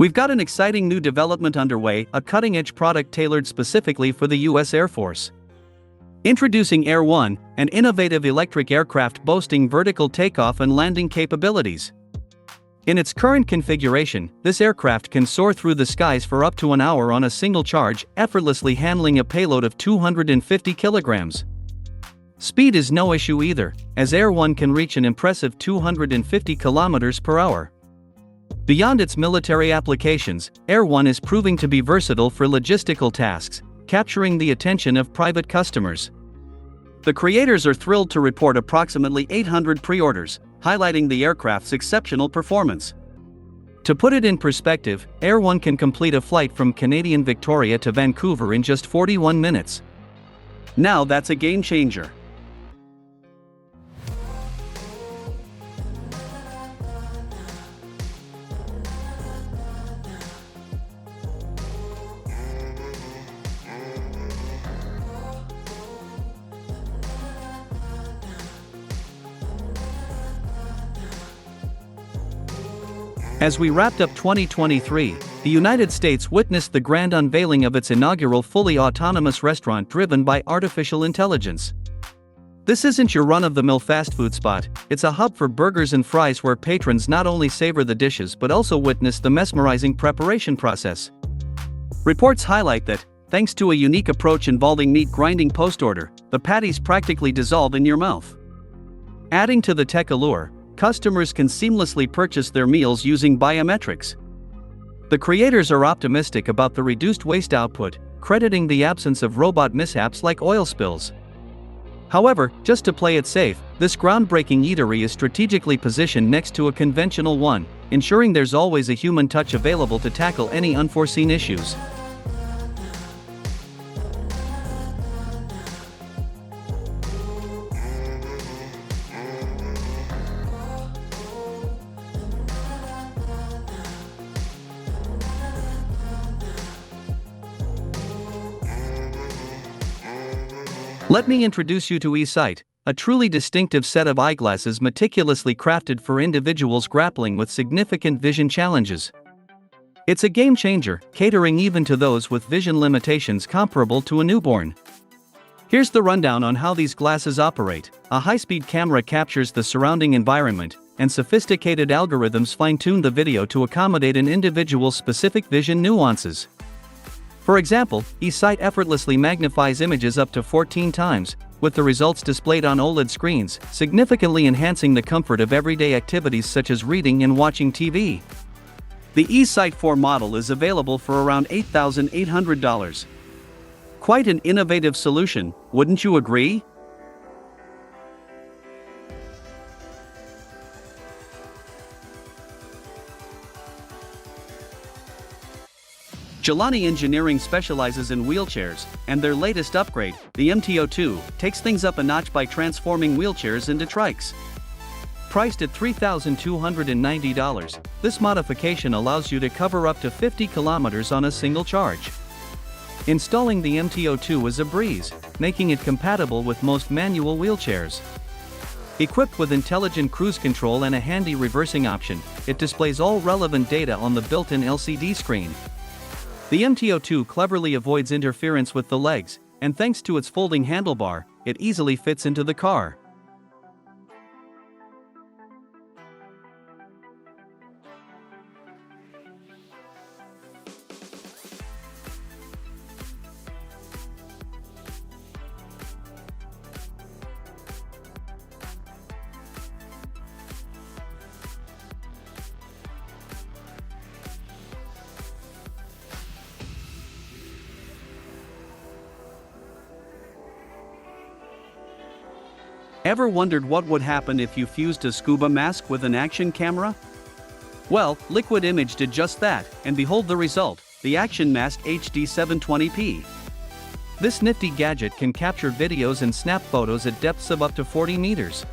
We've got an exciting new development underway, a cutting-edge product tailored specifically for the US Air Force. Introducing Air 1, an innovative electric aircraft boasting vertical takeoff and landing capabilities. In its current configuration, this aircraft can soar through the skies for up to an hour on a single charge, effortlessly handling a payload of 250 kilograms. Speed is no issue either, as Air 1 can reach an impressive 250 kilometers per hour. Beyond its military applications, Air 1 is proving to be versatile for logistical tasks, capturing the attention of private customers. The creators are thrilled to report approximately 800 pre-orders, highlighting the aircraft's exceptional performance. To put it in perspective, Air 1 can complete a flight from Canadian Victoria to Vancouver in just 41 minutes. Now that's a game changer. As we wrapped up 2023, the United States witnessed the grand unveiling of its inaugural fully autonomous restaurant driven by artificial intelligence. This isn't your run-of-the-mill fast food spot, it's a hub for burgers and fries where patrons not only savor the dishes but also witness the mesmerizing preparation process. Reports highlight that, thanks to a unique approach involving meat grinding post-order, the patties practically dissolve in your mouth. Adding to the tech allure, customers can seamlessly purchase their meals using biometrics. The creators are optimistic about the reduced waste output, crediting the absence of robot mishaps like oil spills. However, just to play it safe, this groundbreaking eatery is strategically positioned next to a conventional one, ensuring there's always a human touch available to tackle any unforeseen issues. Let me introduce you to eSight, a truly distinctive set of eyeglasses meticulously crafted for individuals grappling with significant vision challenges. It's a game changer, catering even to those with vision limitations comparable to a newborn. Here's the rundown on how these glasses operate. A high-speed camera captures the surrounding environment, and sophisticated algorithms fine-tune the video to accommodate an individual's specific vision nuances. For example, eSight effortlessly magnifies images up to 14 times, with the results displayed on OLED screens, significantly enhancing the comfort of everyday activities such as reading and watching TV. The eSight 4 model is available for around $8,800. Quite an innovative solution, wouldn't you agree? Gilani Engineering specializes in wheelchairs, and their latest upgrade, the MTO2, takes things up a notch by transforming wheelchairs into trikes. Priced at $3,290, this modification allows you to cover up to 50 kilometers on a single charge. Installing the MTO2 is a breeze, making it compatible with most manual wheelchairs. Equipped with intelligent cruise control and a handy reversing option, it displays all relevant data on the built-in LCD screen. The MTO2 cleverly avoids interference with the legs, and thanks to its folding handlebar, it easily fits into the car. Ever wondered what would happen if you fused a scuba mask with an action camera? Well, Liquid Image did just that, and behold the result, the Action Mask HD 720p. This nifty gadget can capture videos and snap photos at depths of up to 40 meters.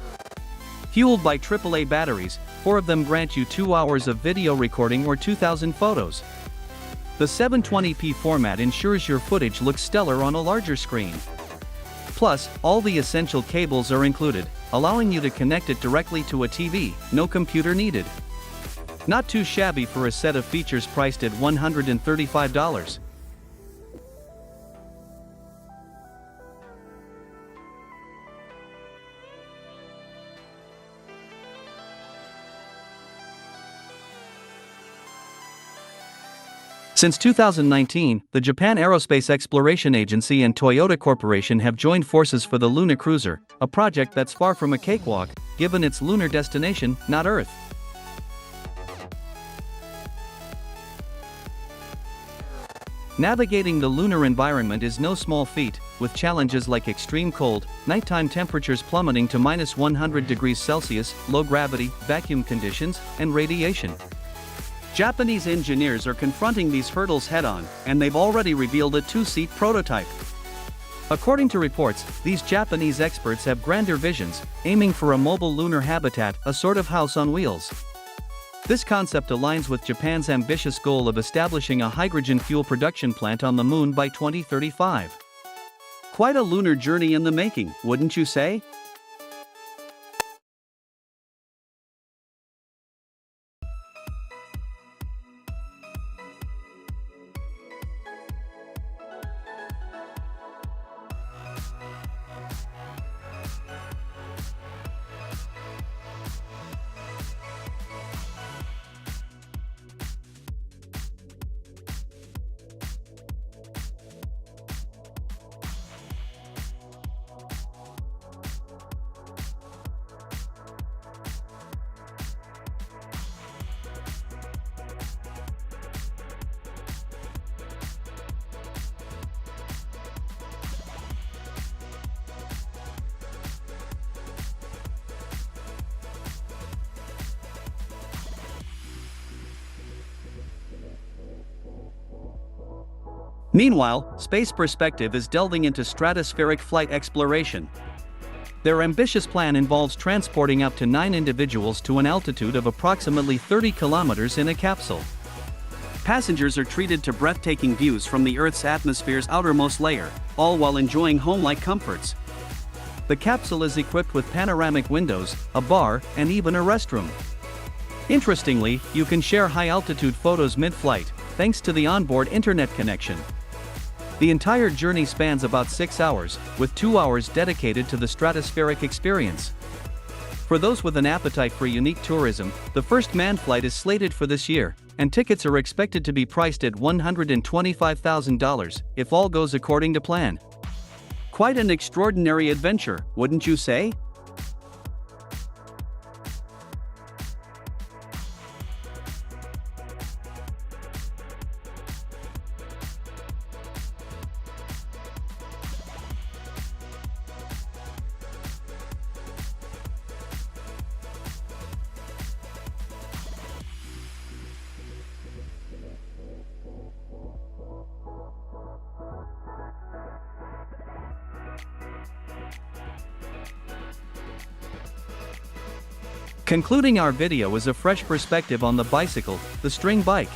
Fueled by AAA batteries, 4 of them grant you 2 hours of video recording or 2,000 photos. The 720p format ensures your footage looks stellar on a larger screen. Plus, all the essential cables are included, allowing you to connect it directly to a TV, no computer needed. Not too shabby for a set of features priced at $135. Since 2019, the Japan Aerospace Exploration Agency and Toyota Corporation have joined forces for the Lunar Cruiser, a project that's far from a cakewalk, given its lunar destination, not Earth. Navigating the lunar environment is no small feat, with challenges like extreme cold, nighttime temperatures plummeting to -100 degrees Celsius, low gravity, vacuum conditions, and radiation. Japanese engineers are confronting these hurdles head-on, and they've already revealed a two-seat prototype. According to reports, these Japanese experts have grander visions, aiming for a mobile lunar habitat, a sort of house on wheels. This concept aligns with Japan's ambitious goal of establishing a hydrogen fuel production plant on the moon by 2035. Quite a lunar journey in the making, wouldn't you say? Meanwhile, Space Perspective is delving into stratospheric flight exploration. Their ambitious plan involves transporting up to 9 individuals to an altitude of approximately 30 kilometers in a capsule. Passengers are treated to breathtaking views from the Earth's atmosphere's outermost layer, all while enjoying home-like comforts. The capsule is equipped with panoramic windows, a bar, and even a restroom. Interestingly, you can share high-altitude photos mid-flight, thanks to the onboard internet connection. The entire journey spans about 6 hours, with 2 hours dedicated to the stratospheric experience. For those with an appetite for unique tourism, the first manned flight is slated for this year, and tickets are expected to be priced at $125,000, if all goes according to plan. Quite an extraordinary adventure, wouldn't you say? Concluding our video is a fresh perspective on the bicycle, the STRINGBIKE.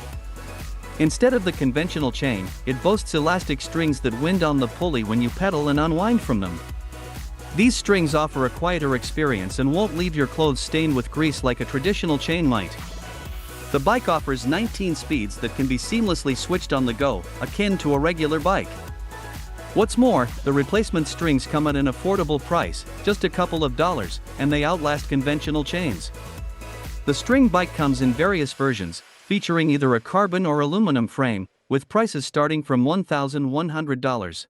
Instead of the conventional chain, it boasts elastic strings that wind on the pulley when you pedal and unwind from them. These strings offer a quieter experience and won't leave your clothes stained with grease like a traditional chain might. The bike offers 19 speeds that can be seamlessly switched on the go, akin to a regular bike. What's more, the replacement strings come at an affordable price, just a couple of dollars, and they outlast conventional chains. The STRINGBIKE comes in various versions, featuring either a carbon or aluminum frame, with prices starting from $1,100.